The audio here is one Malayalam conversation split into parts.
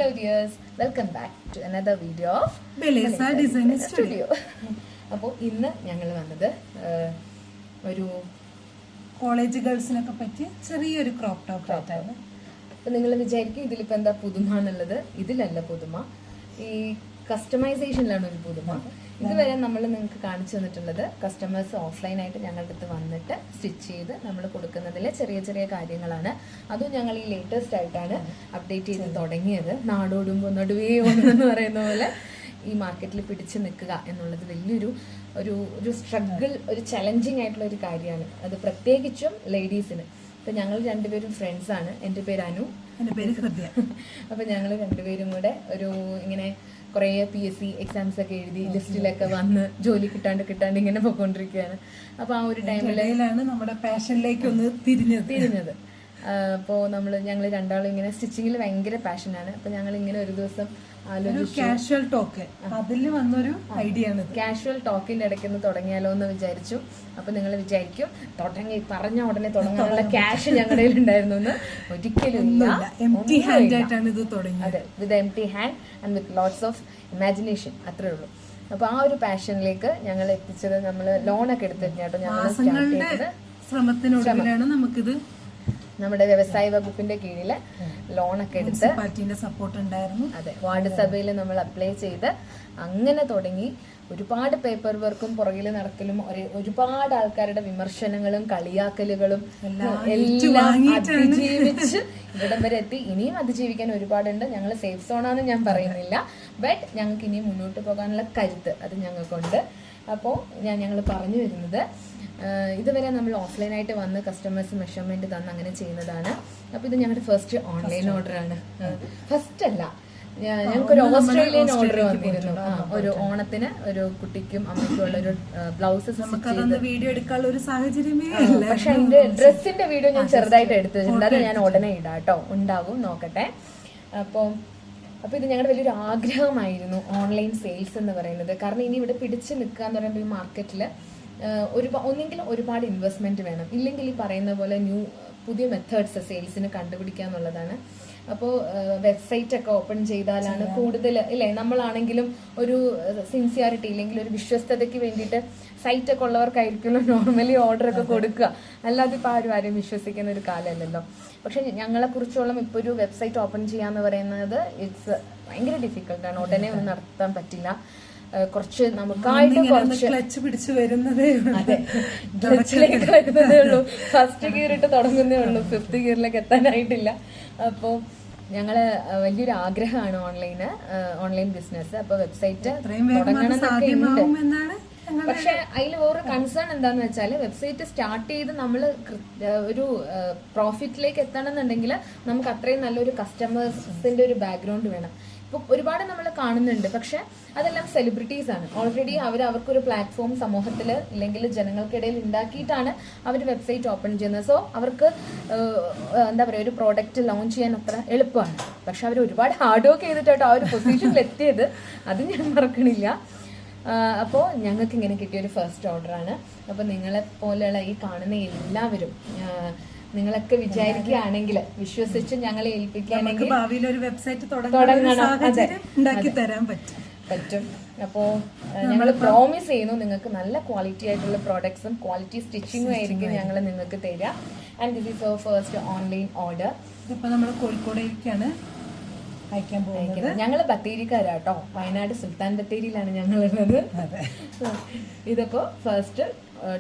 Hello dears, welcome back to another video of Beleza Design Studio. അപ്പോൾ ഇന്ന് ഞങ്ങൾ വന്നത് ഒരു കോളേജ് ഗേൾസിനൊക്കെ പറ്റിയ ചെറിയൊരു ക്രോപ്പ് ടോപ്പ് ആയിട്ടാണ്. അപ്പോൾ നിങ്ങൾ വിചാരിക്കും ഇതിലിപ്പോൾ എന്താ പുതുമ എന്നുള്ളത്. ഇതിലല്ല പുതുമ, ഈ കസ്റ്റമൈസേഷനിലാണ് ഒരു പുതുമ. ഇതുവരെ നമ്മൾ നിങ്ങൾക്ക് കാണിച്ചു തന്നിട്ടുള്ളത് കസ്റ്റമേഴ്സ് ഓഫ്ലൈനായിട്ട് ഞങ്ങളുടെ അടുത്ത് വന്നിട്ട് സ്റ്റിച്ച് ചെയ്ത് നമ്മൾ കൊടുക്കുന്നതിലെ ചെറിയ ചെറിയ കാര്യങ്ങളാണ്. അതും ഞങ്ങൾ ഈ ലേറ്റസ്റ്റ് ആയിട്ടാണ് അപ്ഡേറ്റ് ചെയ്ത് തുടങ്ങിയത്. നാടോടുമ്പോൾ നടുവേ ഓടുന്നെന്ന് പറയുന്ന പോലെ ഈ മാർക്കറ്റിൽ പിടിച്ചു നിൽക്കുക എന്നുള്ളത് വലിയൊരു ഒരു സ്ട്രഗിൾ, ഒരു ചലഞ്ചിങ് ആയിട്ടുള്ള ഒരു കാര്യമാണ്. അത് പ്രത്യേകിച്ചും ലേഡീസിന്. ഇപ്പം ഞങ്ങൾ രണ്ടുപേരും ഫ്രണ്ട്സാണ്. എൻ്റെ പേര് അനു, എൻ്റെ പേര് ഹൃദയ. അപ്പം ഞങ്ങൾ രണ്ടുപേരും കൂടെ ഒരു ഇങ്ങനെ കുറേ PSC എക്സാംസ് ഒക്കെ എഴുതി ലിസ്റ്റിലൊക്കെ വന്ന് ജോലി കിട്ടാണ്ട് ഇങ്ങനെ പോയിക്കൊണ്ടിരിക്കുകയാണ്. അപ്പോൾ ആ ഒരു ടൈമിലാണ് നമ്മുടെ പാഷനിലേക്ക് ഒന്ന് തിരിഞ്ഞത്. അപ്പോൾ ഞങ്ങൾ രണ്ടാളും ഇങ്ങനെ സ്റ്റിച്ചിങ്ങിൽ ഭയങ്കര പാഷനാണ്. അപ്പോൾ ഞങ്ങൾ ഇങ്ങനെ ഒരു ദിവസം കാഷ്വൽ ടോക്ക്, അതിൽ വന്നൊരു ഐഡിയ ആണ്. കാഷ്വൽ ടോക്കിന്റെ ഇടയ്ക്ക് ഒന്ന് തുടങ്ങിയാലോ എന്ന് വിചാരിച്ചു. അപ്പൊ നിങ്ങൾ വിചാരിക്കും പറഞ്ഞ ഉടനെ തുടങ്ങാനുള്ള ക്യാഷ് ഞങ്ങളുടെ ഉണ്ടായിരുന്നു എന്ന്. ഒരിക്കലും അതെ, with empty hand and with lots of imagination, അത്രേ ഉള്ളൂ. അപ്പൊ ആ ഒരു പാഷനിലേക്ക് ഞങ്ങൾ എത്തിച്ചത് നമ്മൾ ലോണൊക്കെ എടുത്തിട്ടാട്ടോ ഞങ്ങൾ സ്റ്റാർട്ട് ചെയ്തത്. ശ്രമത്തിനൊടുവിലാണ് നമുക്കിത് നമ്മുടെ വ്യവസായ വകുപ്പിന്റെ കീഴില് ലോണൊക്കെ എടുത്ത് സപ്പോർട്ട് ഉണ്ടായിരുന്നു. അതെ, വാർഡ് സഭയിൽ നമ്മൾ അപ്ലൈ ചെയ്ത് അങ്ങനെ തുടങ്ങി. ഒരുപാട് പേപ്പർ വർക്കും പുറകിൽ നടക്കലും ഒരുപാട് ആൾക്കാരുടെ വിമർശനങ്ങളും കളിയാക്കലുകളും എല്ലാം അതിജീവിച്ച് ഇവിടം വരെ എത്തി. ഇനിയും അതിജീവിക്കാൻ ഒരുപാടുണ്ട്. ഞങ്ങൾ സേഫ് സോണാന്ന് ഞാൻ പറയുന്നില്ല, ബട്ട് ഞങ്ങൾക്ക് ഇനിയും മുന്നോട്ട് പോകാനുള്ള കരുത്ത് അത് ഞങ്ങൾക്കുണ്ട്. അപ്പോൾ ഞങ്ങൾ പറഞ്ഞു വരുന്നത്, ഇതുവരെ നമ്മൾ ഓഫ്ലൈനായിട്ട് വന്ന് കസ്റ്റമേഴ്സ് മെഷർമെന്റ് തന്ന് അങ്ങനെ ചെയ്യുന്നതാണ്. അപ്പോൾ ഇത് ഞങ്ങളുടെ ഫസ്റ്റ് ഓൺലൈൻ ഓർഡറാണ്. ഫസ്റ്റ് അല്ല, ഞങ്ങൾക്കൊരു ഓസ്ട്രേലിയൻ ഓർഡർ വന്നിരുന്നു. ഒരു ഓണത്തിന് ഒരു കുട്ടിക്കും അമ്മയ്ക്കും ഉള്ള ഒരു ബ്ലൗസ് വീഡിയോ എടുക്കാനുള്ള ഒരു സാഹചര്യമേ. പക്ഷെ അതിന്റെ ഡ്രസ്സിന്റെ വീഡിയോ ഞാൻ ചെറുതായിട്ട് എടുത്തിട്ടുണ്ട്. അത് ഞാൻ ഉടനെ ഇടാം കേട്ടോ, ഉണ്ടാകും, നോക്കട്ടെ. അപ്പോൾ ഇത് ഞങ്ങളുടെ വലിയൊരു ആഗ്രഹമായിരുന്നു ഓൺലൈൻ സെയിൽസ് എന്ന് പറയുന്നത്. കാരണം ഇനി ഇവിടെ പിടിച്ചു നിൽക്കുക എന്ന് പറയുമ്പോൾ ഈ മാർക്കറ്റിൽ ഒന്നെങ്കിലും ഒരുപാട് ഇൻവെസ്റ്റ്മെന്റ് വേണം, ഇല്ലെങ്കിൽ ഈ പറയുന്ന പോലെ പുതിയ മെത്തേഡ്സ് സെയിൽസിന് കണ്ടുപിടിക്കുക എന്നുള്ളതാണ്. അപ്പോൾ വെബ്സൈറ്റ് ഒക്കെ ഓപ്പൺ ചെയ്താലാണ് കൂടുതൽ ഇല്ലേ, നമ്മളാണെങ്കിലും ഒരു സിൻസിയാരിറ്റി ഇല്ലെങ്കിൽ ഒരു വിശ്വസ്തതയ്ക്ക് വേണ്ടിയിട്ട് സൈറ്റ് ഒക്കെ ഉള്ളവർക്കായിരിക്കുമല്ലോ നോർമലി ഓർഡർ ഒക്കെ കൊടുക്കുക. അല്ലാതെ ഇപ്പോൾ ആരും വിശ്വസിക്കുന്ന ഒരു കാലമല്ലല്ലോ. പക്ഷെ ഞങ്ങളെ കുറിച്ചോളം ഇപ്പോൾ ഒരു വെബ്സൈറ്റ് ഓപ്പൺ ചെയ്യാന്ന് പറയുന്നത് ഇറ്റ്സ് ഭയങ്കര ഡിഫിക്കൽട്ടാണ്. ഉടനെ ഒന്നും നടത്താൻ പറ്റില്ല. കുറച്ച് നമുക്കായിട്ട് ക്ലച്ച് പിടിച്ചു വരുന്നതേ ഉള്ളൂ. ഫസ്റ്റ് ഗിയർ ഇട്ട് തുടങ്ങുന്നേ ഉള്ളൂ, 5th ഗിയറിലേക്ക് എത്താനായിട്ടില്ല. അപ്പോൾ ഞങ്ങള് വലിയൊരു ആഗ്രഹമാണ് ഓൺലൈൻ ബിസിനസ്. അപ്പൊ വെബ്സൈറ്റ് തുടങ്ങണം എന്നൊക്കെ ഉണ്ട്. പക്ഷെ അതിൽ വേറെ കൺസേൺ എന്താന്ന് വെച്ചാൽ, വെബ്സൈറ്റ് സ്റ്റാർട്ട് ചെയ്ത് നമ്മൾ ഒരു പ്രോഫിറ്റിലേക്ക് എത്തണം എന്നുണ്ടെങ്കിൽ നമുക്ക് അത്രയും നല്ലൊരു കസ്റ്റമേഴ്സിന്റെ ഒരു ബാക്ക്ഗ്രൗണ്ട് വേണം. ഇപ്പൊ ഒരുപാട് നമ്മൾ കാണുന്നുണ്ട്, പക്ഷെ അതെല്ലാം സെലിബ്രിറ്റീസ് ആണ്. ഓൾറെഡി അവർക്കൊരു പ്ലാറ്റ്ഫോം സമൂഹത്തിൽ ഇല്ലെങ്കിൽ ജനങ്ങൾക്കിടയിൽ ഉണ്ടാക്കിയിട്ടാണ് അവർ വെബ്സൈറ്റ് ഓപ്പൺ ചെയ്യുന്നത്. സോ അവർക്ക് എന്താ പറയുക, ഒരു പ്രോഡക്റ്റ് ലോഞ്ച് ചെയ്യാൻ അത്ര എളുപ്പമാണ്. പക്ഷെ അവർ ഒരുപാട് ഹാർഡ് വർക്ക് ചെയ്തിട്ടോ ആ ഒരു പൊസിഷനിൽ എത്തിയത്, അത് ഞാൻ മറക്കണില്ല. അപ്പോൾ ഞങ്ങൾക്ക് ഇങ്ങനെ കിട്ടിയൊരു ഫസ്റ്റ് ഓർഡറാണ്. അപ്പോൾ നിങ്ങളെ പോലെയുള്ള ഈ കാണുന്ന എല്ലാവരും, നിങ്ങളൊക്കെ വിചാരിക്കുകയാണെങ്കിൽ വിശ്വസിച്ച് ഞങ്ങളെ ഏൽപ്പിക്കുകയാണെങ്കിൽ ഭാവിയിൽ ഒരു വെബ്സൈറ്റ് തുടങ്ങണം, പറ്റും. അപ്പോൾ ഞങ്ങൾ പ്രോമിസ് ചെയ്യുന്നു, നിങ്ങൾക്ക് നല്ല ക്വാളിറ്റി ആയിട്ടുള്ള പ്രോഡക്ട്സും ക്വാളിറ്റി സ്റ്റിച്ചിങ്ങും ആയിരിക്കും ഞങ്ങൾ നിങ്ങൾക്ക് തരിക. And this is our first online order. ഇപ്പൊ നമ്മൾ കോഴിക്കോടേക്കാണ് അയക്കാൻ പോകുന്നത്. ഞങ്ങൾ ബത്തേരിക്കാരാട്ടോ, വയനാട് സുൽത്താൻ ബത്തേരിയിലാണ് ഞങ്ങളുള്ളത്. ഇതിപ്പോ ഫസ്റ്റ്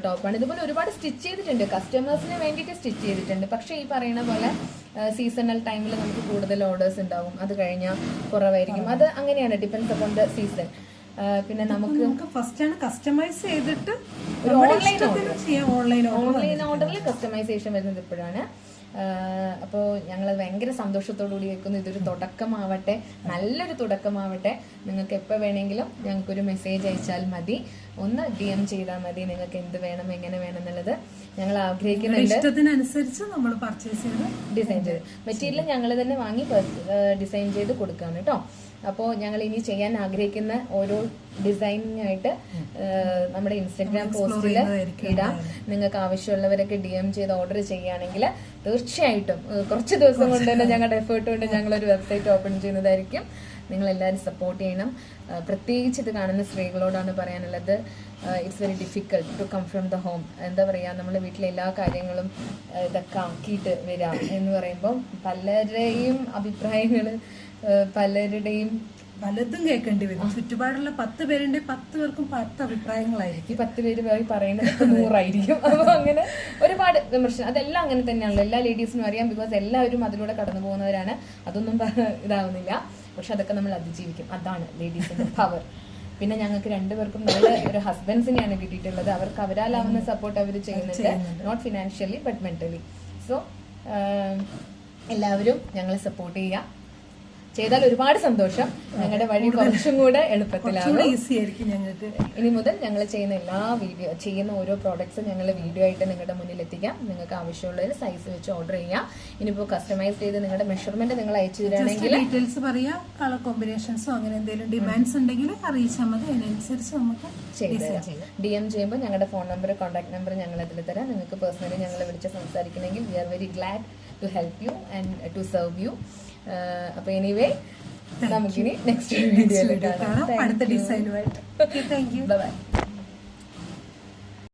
ടോപ്പാണ്. ഇതുപോലെ ഒരുപാട് സ്റ്റിച്ച് ചെയ്തിട്ടുണ്ട്, കസ്റ്റമേഴ്സിന് വേണ്ടിയിട്ട് സ്റ്റിച്ച് ചെയ്തിട്ടുണ്ട്. പക്ഷെ ഈ പറയുന്ന പോലെ സീസണൽ ടൈമിൽ നമുക്ക് കൂടുതൽ ഓർഡേഴ്സ് ഉണ്ടാവും, അത് കഴിഞ്ഞാൽ കുറവായിരിക്കും. അത് അങ്ങനെയാണ്, ഡിപ്പെൻസ് അപ്പോൺ ദ സീസൺ. പിന്നെ നമുക്ക് ഫസ്റ്റ് ആണ് കസ്റ്റമൈസ് ചെയ്തിട്ട് ഒരു ഓൺലൈൻ ഓർഡറിൽ കസ്റ്റമൈസേഷൻ വരുന്നത് ഇപ്പോഴാണ്. അപ്പോൾ ഞങ്ങൾ ഭയങ്കര സന്തോഷത്തോടു കൂടി വെക്കുന്നു. ഇതൊരു തുടക്കമാവട്ടെ, നല്ലൊരു തുടക്കമാവട്ടെ. നിങ്ങൾക്ക് എപ്പോൾ വേണമെങ്കിലും ഞങ്ങൾക്കൊരു മെസ്സേജ് അയച്ചാൽ മതി. ഒന്ന് DM ചെയ്താൽ മതി നിങ്ങൾക്ക് എന്ത് വേണം എങ്ങനെ വേണം എന്നുള്ളത്. ഞങ്ങൾ ആഗ്രഹിക്കുന്നുണ്ട് ഇഷ്ടത്തിനനുസരിച്ച് നമ്മൾ പർച്ചേസ് ചെയ്ത് ഡിസൈൻ ചെയ്ത് മെറ്റീരിയൽ ഞങ്ങൾ തന്നെ വാങ്ങി ഡിസൈൻ ചെയ്ത് കൊടുക്കുകയാണ് കേട്ടോ. അപ്പോൾ ഞങ്ങൾ ഇനി ചെയ്യാൻ ആഗ്രഹിക്കുന്ന ഓരോ ഡിസൈനിങ് ആയിട്ട് നമ്മുടെ ഇൻസ്റ്റഗ്രാം പോസ്റ്റിൽ ഇടാം. നിങ്ങൾക്ക് ആവശ്യമുള്ളവരൊക്കെ DM ചെയ്ത് ഓർഡർ ചെയ്യുകയാണെങ്കിൽ തീർച്ചയായിട്ടും കുറച്ച് ദിവസം കൊണ്ട് തന്നെ ഞങ്ങളുടെ എഫേർട്ട് കൊണ്ട് ഞങ്ങളൊരു വെബ്സൈറ്റ് ഓപ്പൺ ചെയ്യുന്നതായിരിക്കും. നിങ്ങളെല്ലാവരും സപ്പോർട്ട് ചെയ്യണം. പ്രത്യേകിച്ച് ഇത് കാണുന്ന സ്ത്രീകളോടാണ് പറയാനുള്ളത്. It's very difficult to come from the home. എന്താ പറയുക, നമ്മുടെ വീട്ടിലെ എല്ലാ കാര്യങ്ങളും ഇതൊക്കെ ആക്കിയിട്ട് വരാം എന്ന് പറയുമ്പോൾ പലരുടെയും അഭിപ്രായങ്ങൾ പലതും കേൾക്കേണ്ടി വരും. ചുറ്റുപാടുള്ള 10 പേരുണ്ട്, 10 പേർക്കും 10 അഭിപ്രായങ്ങളായിരിക്കും. ഈ 10 പേര് പറയുന്നത് 100 ആയിരിക്കും. അപ്പോൾ അങ്ങനെ ഒരുപാട് വിമർശനം, അതെല്ലാം അങ്ങനെ തന്നെയാണല്ലോ. എല്ലാ ലേഡീസിനും അറിയാം, ബിക്കോസ് എല്ലാവരും അതിലൂടെ കടന്നു പോകുന്നവരാണ്. അതൊന്നും ഇതാവുന്നില്ല. പക്ഷെ അതൊക്കെ നമ്മൾ അതിജീവിക്കും. അതാണ് ലേഡീസിന്റെ പവർ. പിന്നെ ഞങ്ങൾക്ക് 2 പേർക്കും നല്ല ഒരു ഹസ്ബൻഡ്സിനെയാണ് കിട്ടിയിട്ടുള്ളത്. അവർക്ക് അവരാലാവുന്ന സപ്പോർട്ട് അവർ ചെയ്യുന്നുണ്ട്, not financially but mentally. So എല്ലാവരും ഞങ്ങളെ സപ്പോർട്ട് ചെയ്യുക. ചെയ്താൽ ഒരുപാട് സന്തോഷം. ഞങ്ങളുടെ വഴി കുറച്ചും കൂടെ എളുപ്പത്തിലാവും, ഈസി ആയിരിക്കും ഞങ്ങൾക്ക്. ഇനി മുതൽ ഞങ്ങൾ ചെയ്യുന്ന ഓരോ പ്രോഡക്ട്സും ഞങ്ങൾ വീഡിയോ ആയിട്ട് നിങ്ങളുടെ മുന്നിൽ എത്തിക്കാം. നിങ്ങൾക്ക് ആവശ്യമുള്ള ഒരു സൈസ് വെച്ച് ഓർഡർ ചെയ്യാം. ഇനിയിപ്പോൾ കസ്റ്റമൈസ് ചെയ്ത് നിങ്ങളുടെ മെഷർമെന്റ് നിങ്ങൾ അയച്ചു തരാണെങ്കിൽ ഡീറ്റെയിൽസ് പറയാം, കളർ കോമ്പിനേഷൻസോ അങ്ങനെ എന്തെങ്കിലും ഡിമാൻഡ്സ് ഉണ്ടെങ്കിൽ അറിയിച്ചാൽ മതി. അതിനനുസരിച്ച് നമുക്ക് DM ചെയ്യുമ്പോൾ ഞങ്ങളുടെ ഫോൺ നമ്പർ, കോൺടാക്ട് നമ്പർ ഞങ്ങൾ അതിൽ തരാം. നിങ്ങൾക്ക് പേഴ്സണലി ഞങ്ങളെ വിളിച്ച് സംസാരിക്കണമെങ്കിൽ we are very glad to help you and to serve you. അപ്പൊ എനിവേ നമുക്കിനി നെക്സ്റ്റ് വീഡിയോയിൽ കാണാം, അടുത്ത ഡിസൈനുമായിട്ട്. Thank you. ബൈ.